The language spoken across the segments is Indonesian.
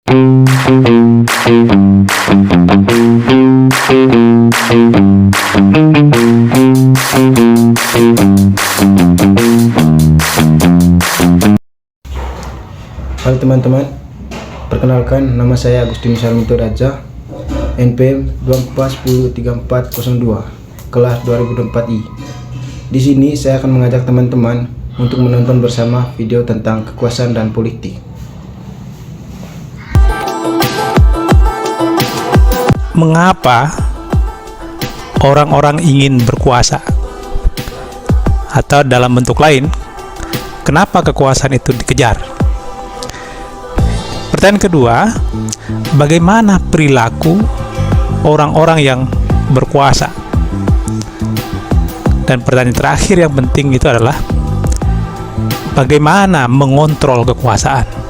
Halo teman-teman, perkenalkan nama saya Agustinus Harminto Raja, NPM 24103402, kelas 2024I. Di sini saya akan mengajak teman-teman untuk menonton bersama video tentang kekuasaan dan politik. Mengapa orang-orang ingin berkuasa? Atau dalam bentuk lain, kenapa kekuasaan itu dikejar? Pertanyaan kedua, bagaimana perilaku orang-orang yang berkuasa? Dan pertanyaan terakhir yang penting itu adalah bagaimana mengontrol kekuasaan?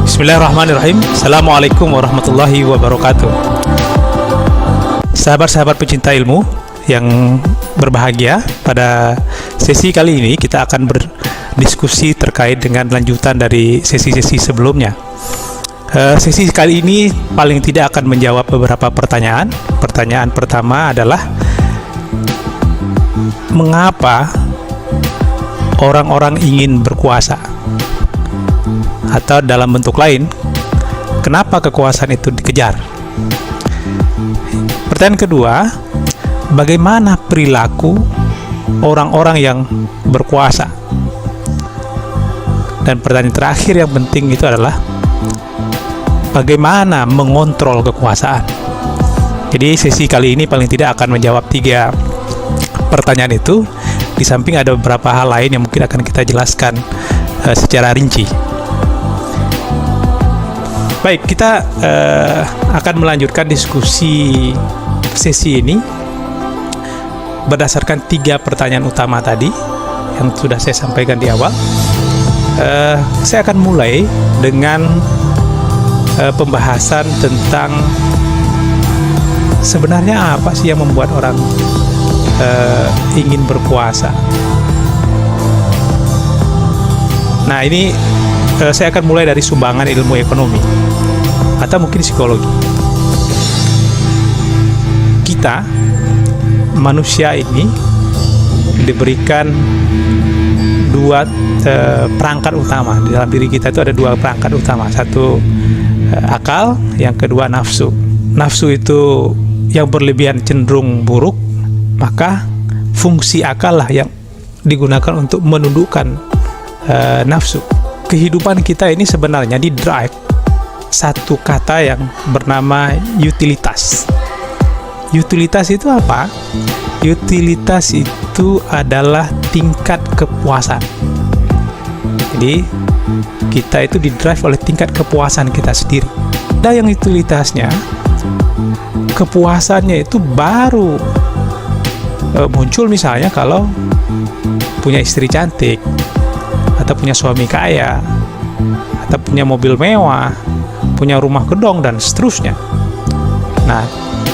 Bismillahirrahmanirrahim. Assalamualaikum warahmatullahi wabarakatuh. Sahabat-sahabat pecinta ilmu yang berbahagia, pada sesi kali ini kita akan berdiskusi terkait dengan lanjutan dari sesi-sesi sebelumnya. Sesi kali ini paling tidak akan menjawab beberapa pertanyaan. Pertanyaan pertama adalah, mengapa orang-orang ingin berkuasa? Atau dalam bentuk lain, kenapa kekuasaan itu dikejar? Pertanyaan kedua, bagaimana perilaku orang-orang yang berkuasa? Dan pertanyaan terakhir yang penting itu adalah bagaimana mengontrol kekuasaan? Jadi sesi kali ini paling tidak akan menjawab 3 pertanyaan itu. Di samping ada beberapa hal lain yang mungkin akan kita jelaskan secara rinci. Baik, kita akan melanjutkan diskusi sesi ini berdasarkan 3 pertanyaan utama tadi yang sudah saya sampaikan di awal. Saya akan mulai dengan pembahasan tentang sebenarnya apa sih yang membuat orang ingin berkuasa. Nah, ini saya akan mulai dari sumbangan ilmu ekonomi atau mungkin psikologi. Kita manusia ini diberikan 2 perangkat utama. Di dalam diri kita itu ada 2 perangkat utama. Satu akal, yang kedua nafsu. Nafsu itu yang berlebihan cenderung buruk, maka fungsi akal lah yang digunakan untuk menundukkan nafsu. Kehidupan kita ini sebenarnya di drive satu kata yang bernama utilitas. Utilitas itu apa? Utilitas itu adalah tingkat kepuasan. Jadi kita itu di drive oleh tingkat kepuasan kita sendiri. Ada yang utilitasnya, kepuasannya itu baru muncul misalnya kalau punya istri cantik, atau punya suami kaya, atau punya mobil mewah, punya rumah gedong, dan seterusnya. Nah,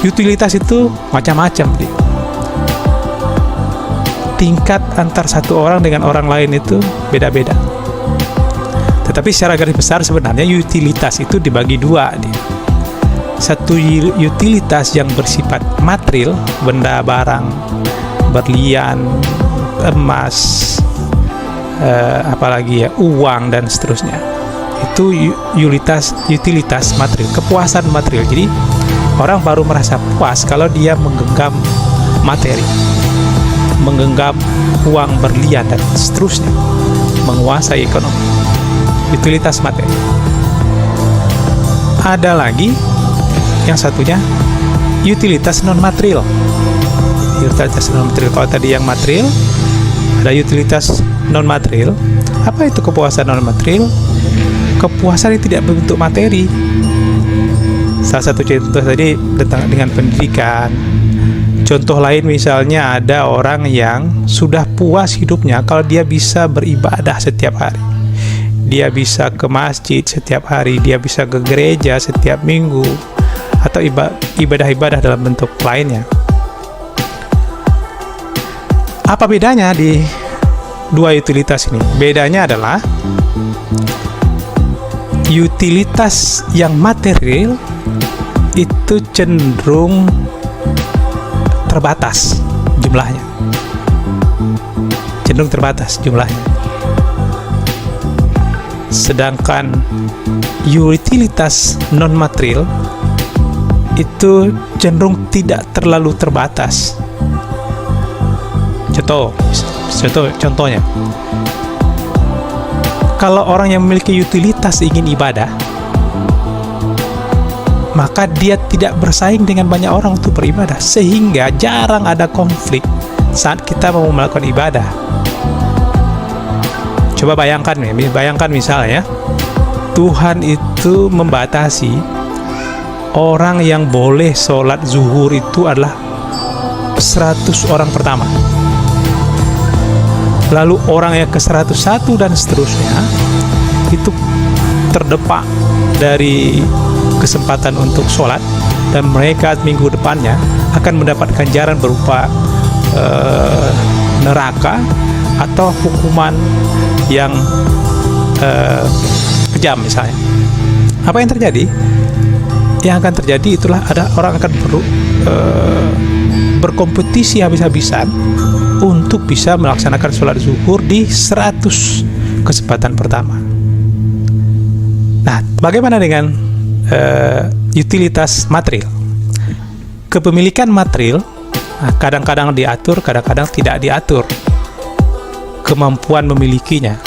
utilitas itu macam-macam. Tingkat antar satu orang dengan orang lain itu beda-beda. Tetapi secara garis besar sebenarnya utilitas itu dibagi 2. Satu utilitas yang bersifat material, benda barang, berlian, emas, apalagi ya, uang dan seterusnya. Itu utilitas material, kepuasan material. Jadi orang baru merasa puas kalau dia menggenggam materi, menggenggam uang, berlian dan seterusnya, menguasai ekonomi. Utilitas materi. Ada lagi yang satunya utilitas non material. Utilitas non material. Kalau tadi yang material, ada utilitas non material. Apa itu kepuasan non material? Kepuasan yang tidak berbentuk materi. Salah satu contoh tadi dengan pendidikan. Contoh lain misalnya ada orang yang sudah puas hidupnya kalau dia bisa beribadah setiap hari. Dia bisa ke masjid setiap hari, dia bisa ke gereja setiap minggu, atau ibadah-ibadah dalam bentuk lainnya. Apa bedanya di dua utilitas ini? Bedanya adalah utilitas yang material itu cenderung terbatas jumlahnya. Sedangkan utilitas non material itu cenderung tidak terlalu terbatas. Contohnya, kalau orang yang memiliki utilitas ingin ibadah, maka dia tidak bersaing dengan banyak orang untuk beribadah, sehingga jarang ada konflik saat kita mau melakukan ibadah. Coba bayangkan misalnya, Tuhan itu membatasi orang yang boleh sholat zuhur itu adalah 100 orang pertama. Lalu orang yang ke-101 dan seterusnya itu terdepak dari kesempatan untuk sholat, dan mereka minggu depannya akan mendapat ganjaran berupa neraka atau hukuman yang kejam misalnya. Apa yang terjadi? Yang akan terjadi itulah ada orang akan berkompetisi habis-habisan untuk bisa melaksanakan sholat zuhur di 100 kesempatan pertama. Nah, bagaimana dengan utilitas material? Kepemilikan material kadang-kadang diatur, kadang-kadang tidak diatur kemampuan memilikinya.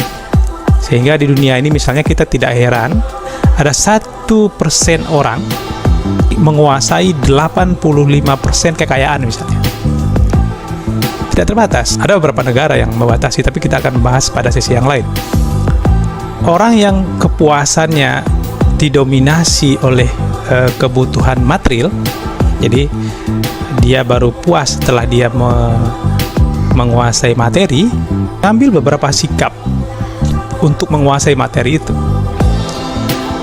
Sehingga di dunia ini misalnya kita tidak heran ada 1% orang menguasai 85% kekayaan misalnya. Tidak terbatas. Ada beberapa negara yang membatasi, tapi kita akan bahas pada sesi yang lain. Orang yang kepuasannya didominasi oleh kebutuhan material, jadi dia baru puas setelah dia menguasai materi, ambil beberapa sikap untuk menguasai materi itu.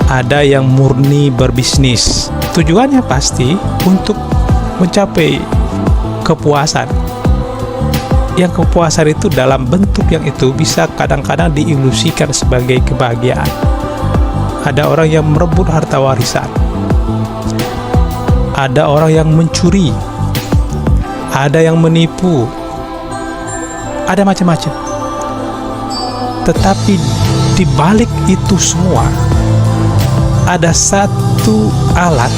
Ada yang murni berbisnis, tujuannya pasti untuk mencapai kepuasan. Yang kepuasan itu dalam bentuk yang itu bisa kadang-kadang diilusikan sebagai kebahagiaan. Ada orang yang merebut harta warisan, ada orang yang mencuri, ada yang menipu, ada macam-macam. Tetapi di balik itu semua ada satu alat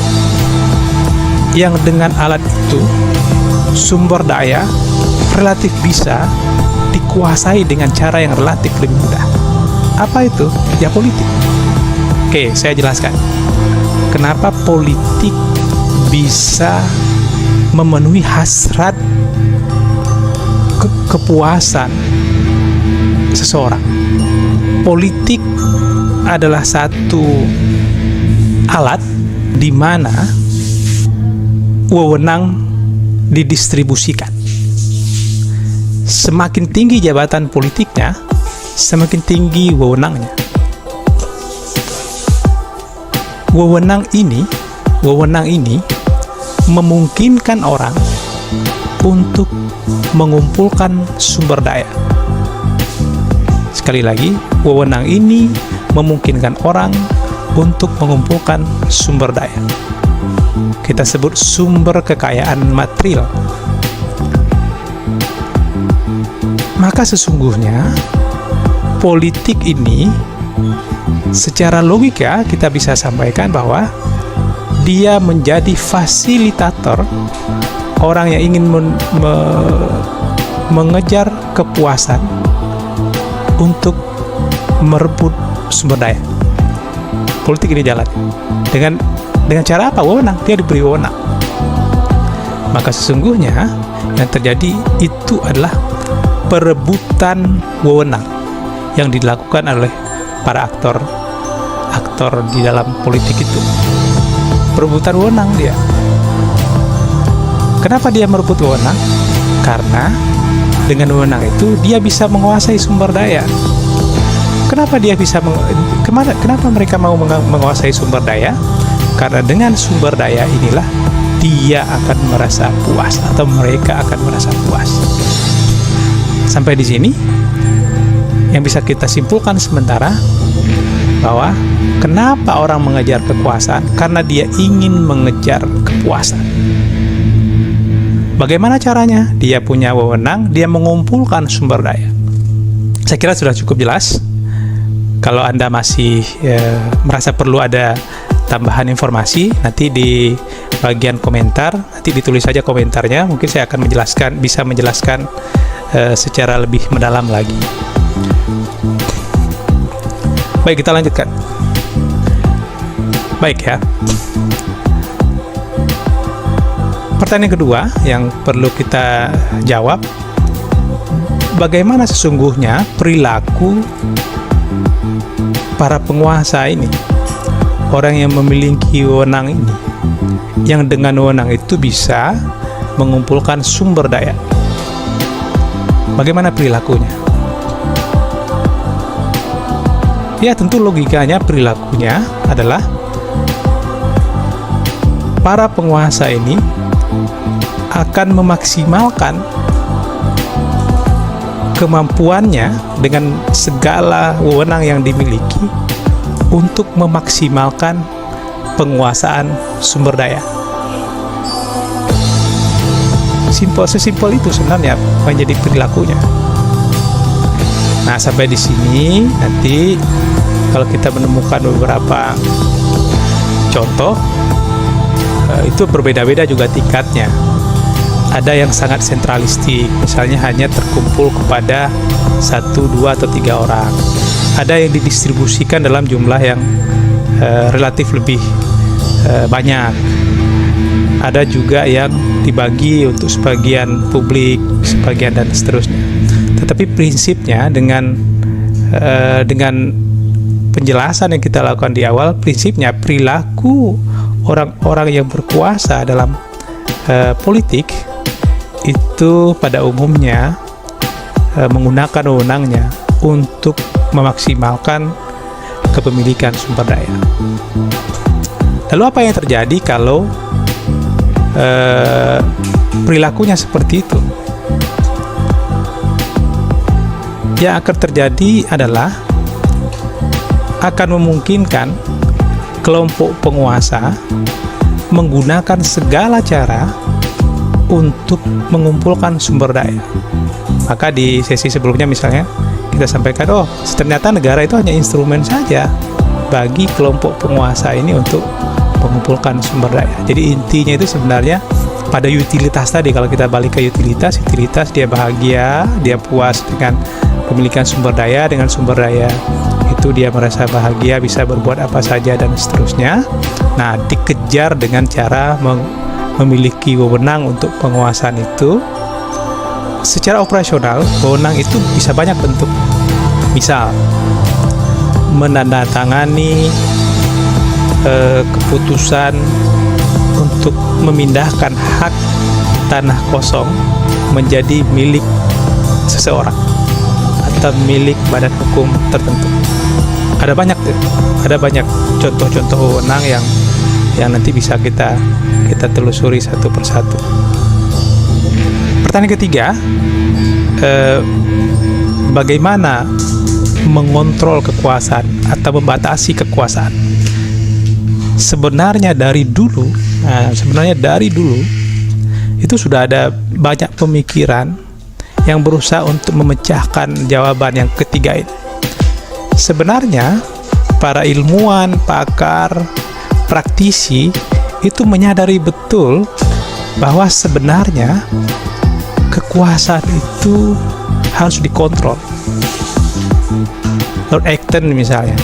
yang dengan alat itu sumber daya relatif bisa dikuasai dengan cara yang relatif lebih mudah. Apa itu? Ya politik. Oke, saya jelaskan kenapa politik bisa memenuhi hasrat kepuasan seseorang. Politik adalah satu alat di mana wewenang didistribusikan. Semakin tinggi jabatan politiknya, semakin tinggi wewenangnya. Wewenang ini memungkinkan orang untuk mengumpulkan sumber daya. Sekali lagi, wewenang ini memungkinkan orang untuk mengumpulkan sumber daya. Kita sebut sumber kekayaan material. Maka sesungguhnya politik ini secara logika kita bisa sampaikan bahwa dia menjadi fasilitator orang yang ingin mengejar kepuasan untuk merebut sumber daya. Politik ini jalan dengan cara apa? Wewenang. Dia diberi wewenang. Maka sesungguhnya yang terjadi itu adalah perebutan wewenang yang dilakukan oleh para aktor di dalam politik itu. Perebutan wewenang dia. Kenapa dia merebut wewenang? Karena dengan wewenang itu dia bisa menguasai sumber daya. Kenapa mereka mau menguasai sumber daya? Karena dengan sumber daya inilah dia akan merasa puas atau mereka akan merasa puas. Sampai di sini yang bisa kita simpulkan sementara bahwa kenapa orang mengejar kekuasaan? Karena dia ingin mengejar kepuasan. Bagaimana caranya? Dia punya wewenang, dia mengumpulkan sumber daya. Saya kira sudah cukup jelas. Kalau Anda masih merasa perlu ada tambahan informasi, nanti di bagian komentar, nanti ditulis saja komentarnya. Mungkin saya akan bisa menjelaskan secara lebih mendalam lagi. Baik, kita lanjutkan. Baik ya. Pertanyaan kedua yang perlu kita jawab, bagaimana sesungguhnya perilaku para penguasa ini, orang yang memiliki wewenang ini, yang dengan wewenang itu bisa mengumpulkan sumber daya. Bagaimana perilakunya? Ya, tentu logikanya perilakunya adalah para penguasa ini akan memaksimalkan kemampuannya dengan segala wewenang yang dimiliki untuk memaksimalkan penguasaan sumber daya. Sesimpel itu sebenarnya menjadi perilakunya. Nah, sampai di sini nanti kalau kita menemukan beberapa contoh, itu berbeda-beda juga tingkatnya. Ada yang sangat sentralistik, misalnya hanya terkumpul kepada 1, 2, atau 3 orang. Ada yang didistribusikan dalam jumlah yang relatif lebih banyak. Ada juga yang dibagi untuk sebagian publik, sebagian dan seterusnya. Tetapi prinsipnya dengan penjelasan yang kita lakukan di awal, prinsipnya perilaku orang-orang yang berkuasa dalam politik itu pada umumnya menggunakan wewenangnya untuk memaksimalkan kepemilikan sumber daya. Lalu apa yang terjadi kalau perilakunya seperti itu? Yang akan terjadi adalah akan memungkinkan kelompok penguasa menggunakan segala cara untuk mengumpulkan sumber daya. Maka di sesi sebelumnya misalnya kita sampaikan, ternyata negara itu hanya instrumen saja bagi kelompok penguasa ini untuk mengumpulkan sumber daya. Jadi intinya itu sebenarnya pada utilitas tadi. Kalau kita balik ke utilitas dia bahagia, dia puas dengan pemilikan sumber daya. Dengan sumber daya itu dia merasa bahagia, bisa berbuat apa saja dan seterusnya. Nah, dikejar dengan cara memiliki wewenang untuk penguasaan itu. Secara operasional, wewenang itu bisa banyak bentuk. Misal, menandatangani keputusan untuk memindahkan hak tanah kosong menjadi milik seseorang atau milik badan hukum tertentu. Ada banyak contoh-contoh wewenang yang nanti bisa kita telusuri satu persatu. Pertanyaan ketiga, bagaimana mengontrol kekuasaan atau membatasi kekuasaan? Sebenarnya dari dulu itu sudah ada banyak pemikiran yang berusaha untuk memecahkan jawaban yang ketiga ini. Sebenarnya para ilmuwan, pakar, praktisi itu menyadari betul bahwa sebenarnya kekuasaan itu harus dikontrol. Lord Acton misalnya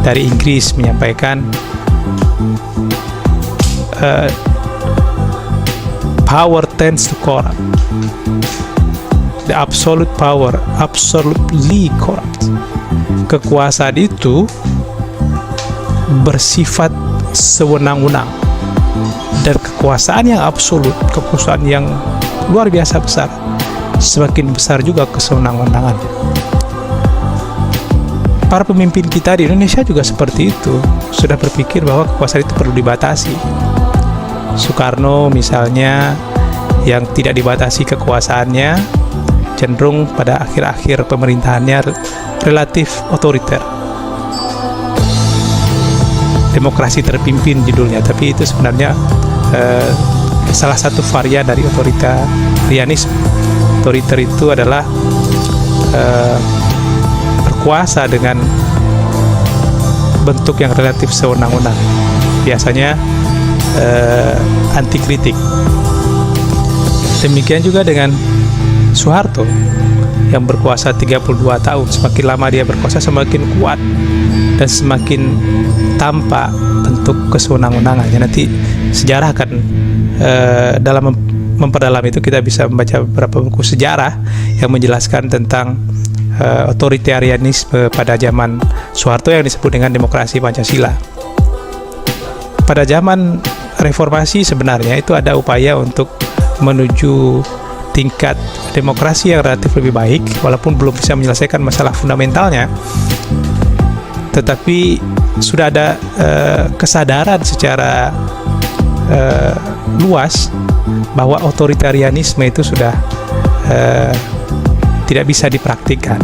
dari Inggris menyampaikan power tends to corrupt. The absolute power absolutely corrupt. Kekuasaan itu bersifat sewenang-wenang, dan kekuasaan yang absolut, kekuasaan yang luar biasa besar, semakin besar juga kesewenang-wenangannya. para pemimpin kita di Indonesia juga seperti itu, sudah berpikir bahwa kekuasaan itu perlu dibatasi. Soekarno misalnya, yang tidak dibatasi kekuasaannya, cenderung pada akhir-akhir pemerintahannya relatif otoriter. Demokrasi terpimpin judulnya, tapi itu sebenarnya salah satu varian dari otoritarianisme. Otoriter itu adalah berkuasa dengan bentuk yang relatif sewenang-wenang, biasanya anti kritik. Demikian juga dengan Soeharto yang berkuasa 32 tahun. Semakin lama dia berkuasa, semakin kuat dan semakin tampak bentuk kesewenang-wenangannya. Nanti sejarah akan dalam memperdalam itu kita bisa membaca beberapa buku sejarah yang menjelaskan tentang otoritarianisme pada zaman Soeharto yang disebut dengan demokrasi Pancasila. Pada zaman reformasi sebenarnya itu ada upaya untuk menuju tingkat demokrasi yang relatif lebih baik, walaupun belum bisa menyelesaikan masalah fundamentalnya, tetapi sudah ada kesadaran secara luas bahwa otoritarianisme itu sudah tidak bisa dipraktikkan.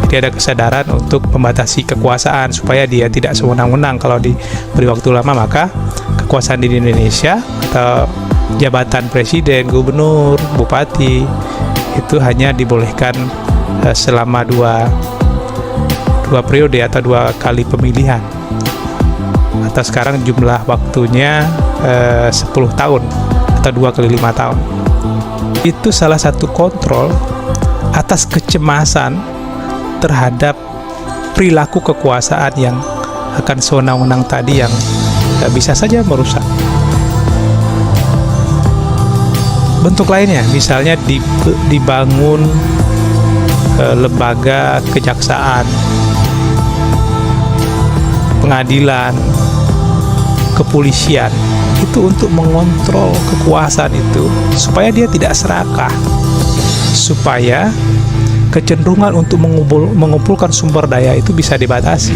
Jadi ada kesadaran untuk membatasi kekuasaan supaya dia tidak sewenang-wenang. Kalau diberi waktu lama, maka kekuasaan di Indonesia atau jabatan presiden, gubernur, bupati itu hanya dibolehkan selama dua periode atau 2 kali pemilihan. Atau sekarang jumlah waktunya 10 tahun atau 2 kali 5 tahun. Itu salah satu kontrol atas kecemasan terhadap perilaku kekuasaan yang akan sewenang-wenang tadi, yang bisa saja merusak. Bentuk lainnya misalnya dibangun lembaga kejaksaan, pengadilan, kepolisian, itu untuk mengontrol kekuasaan itu supaya dia tidak serakah, supaya kecenderungan untuk mengumpulkan sumber daya itu bisa dibatasi.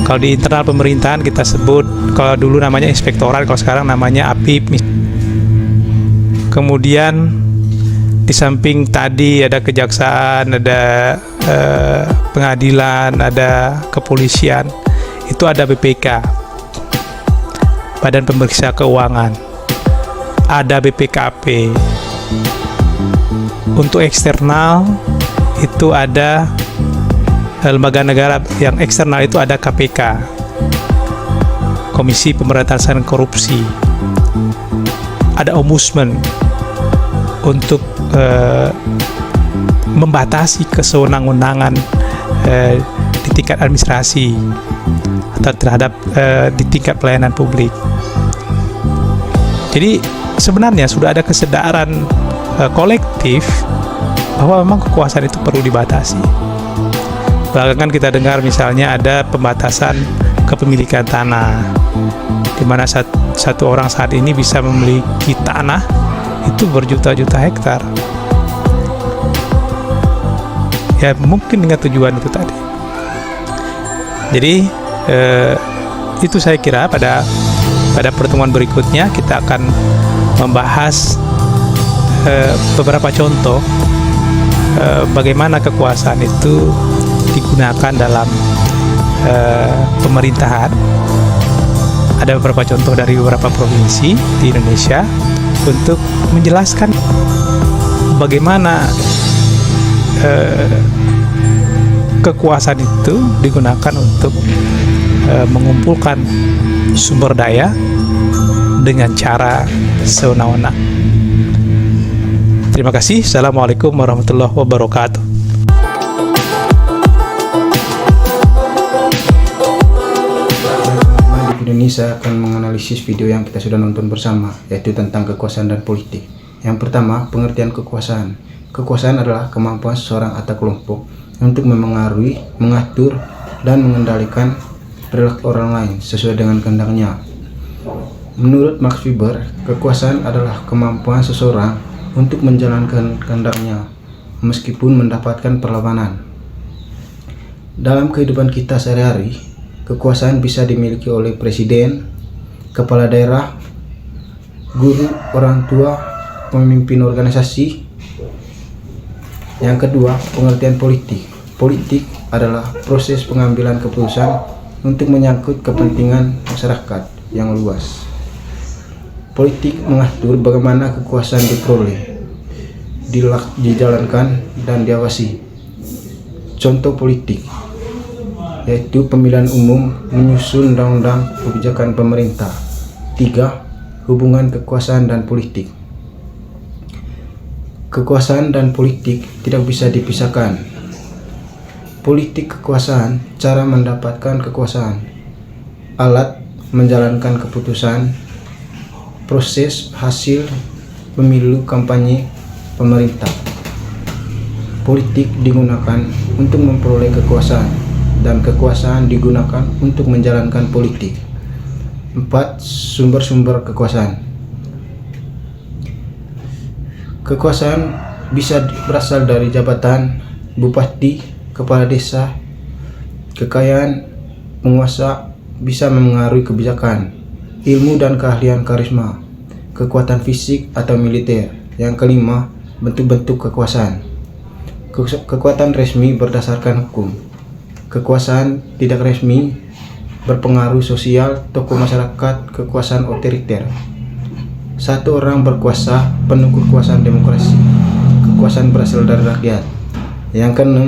Kalau di internal pemerintahan kita sebut, kalau dulu namanya inspektorat, kalau sekarang namanya APIP. Kemudian di samping tadi ada kejaksaan, ada pengadilan, ada kepolisian, itu ada BPK, Badan Pemeriksa Keuangan, ada BPKP. Untuk eksternal itu ada lembaga negara yang eksternal, itu ada KPK, Komisi Pemberantasan Korupsi, ada Ombudsman untuk membatasi kesewenang-wenangan di tingkat administrasi atau terhadap di tingkat pelayanan publik. Jadi sebenarnya sudah ada kesadaran kolektif bahwa memang kekuasaan itu perlu dibatasi. Belakangan kita dengar misalnya ada pembatasan kepemilikan tanah, di mana satu orang saat ini bisa memiliki tanah itu berjuta-juta hektar. Ya mungkin dengan tujuan itu tadi. Jadi itu saya kira pada pertemuan berikutnya kita akan membahas beberapa contoh bagaimana kekuasaan itu digunakan dalam pemerintahan. Ada beberapa contoh dari beberapa provinsi di Indonesia untuk menjelaskan bagaimana kekuasaan itu digunakan untuk mengumpulkan sumber daya dengan cara sewenang-wenang. Terima kasih. Assalamualaikum warahmatullahi wabarakatuh. Di video ini saya akan menganalisis video yang kita sudah nonton bersama, yaitu tentang kekuasaan dan politik. Yang pertama, pengertian kekuasaan. Kekuasaan adalah kemampuan seseorang atau kelompok untuk memengaruhi, mengatur, dan mengendalikan perilaku orang lain sesuai dengan kehendaknya. Menurut Max Weber, kekuasaan adalah kemampuan seseorang untuk menjalankan kehendaknya meskipun mendapatkan perlawanan. Dalam kehidupan kita sehari-hari, kekuasaan bisa dimiliki oleh presiden, kepala daerah, guru, orang tua, pemimpin organisasi. Yang kedua, pengertian politik. Politik adalah proses pengambilan keputusan untuk menyangkut kepentingan masyarakat yang luas. Politik mengatur bagaimana kekuasaan diperoleh, dijalankan, dan diawasi. Contoh politik yaitu pemilihan umum, menyusun undang-undang, kebijakan pemerintah. 3. Hubungan kekuasaan dan politik. Kekuasaan dan politik tidak bisa dipisahkan. Politik kekuasaan, cara mendapatkan kekuasaan, alat menjalankan keputusan, proses hasil pemilu, kampanye, pemerintah. Politik digunakan untuk memperoleh kekuasaan, dan kekuasaan digunakan untuk menjalankan politik. 4. Sumber-sumber kekuasaan. Kekuasaan bisa berasal dari jabatan, bupati, kepala desa. Kekayaan penguasa bisa memengaruhi kebijakan, ilmu dan keahlian, karisma, kekuatan fisik atau militer. Yang kelima, bentuk-bentuk kekuasaan. Kekuatan resmi berdasarkan hukum. Kekuasaan tidak resmi berpengaruh sosial, tokoh masyarakat, kekuasaan otoriter. Satu orang berkuasa, penuh kekuasaan demokrasi. Kekuasaan berasal dari rakyat. Yang keenam,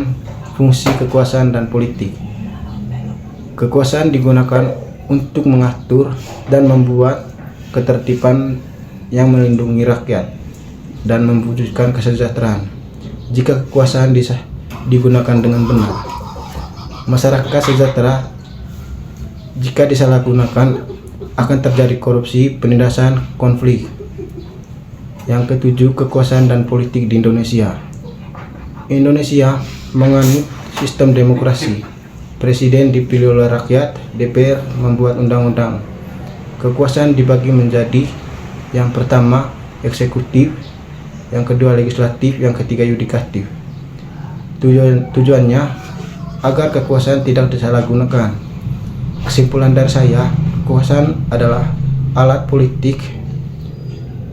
fungsi kekuasaan dan politik. Kekuasaan digunakan untuk mengatur dan membuat ketertiban yang melindungi rakyat dan mewujudkan kesejahteraan. Jika kekuasaan digunakan dengan benar, masyarakat sejahtera. Jika disalahgunakan, akan terjadi korupsi, penindasan, konflik. Yang ketujuh, kekuasaan dan politik di Indonesia. Indonesia menganut sistem demokrasi. Presiden dipilih oleh rakyat, DPR membuat undang-undang. Kekuasaan dibagi menjadi: yang pertama eksekutif, yang kedua legislatif, yang ketiga yudikatif. Tujuannya agar kekuasaan tidak disalahgunakan. Kesimpulan dari saya, kekuasaan adalah alat politik.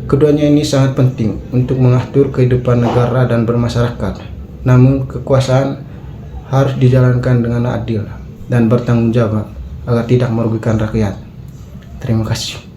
Keduanya ini sangat penting untuk mengatur kehidupan negara dan bermasyarakat. Namun kekuasaan harus dijalankan dengan adil dan bertanggung jawab agar tidak merugikan rakyat. Terima kasih.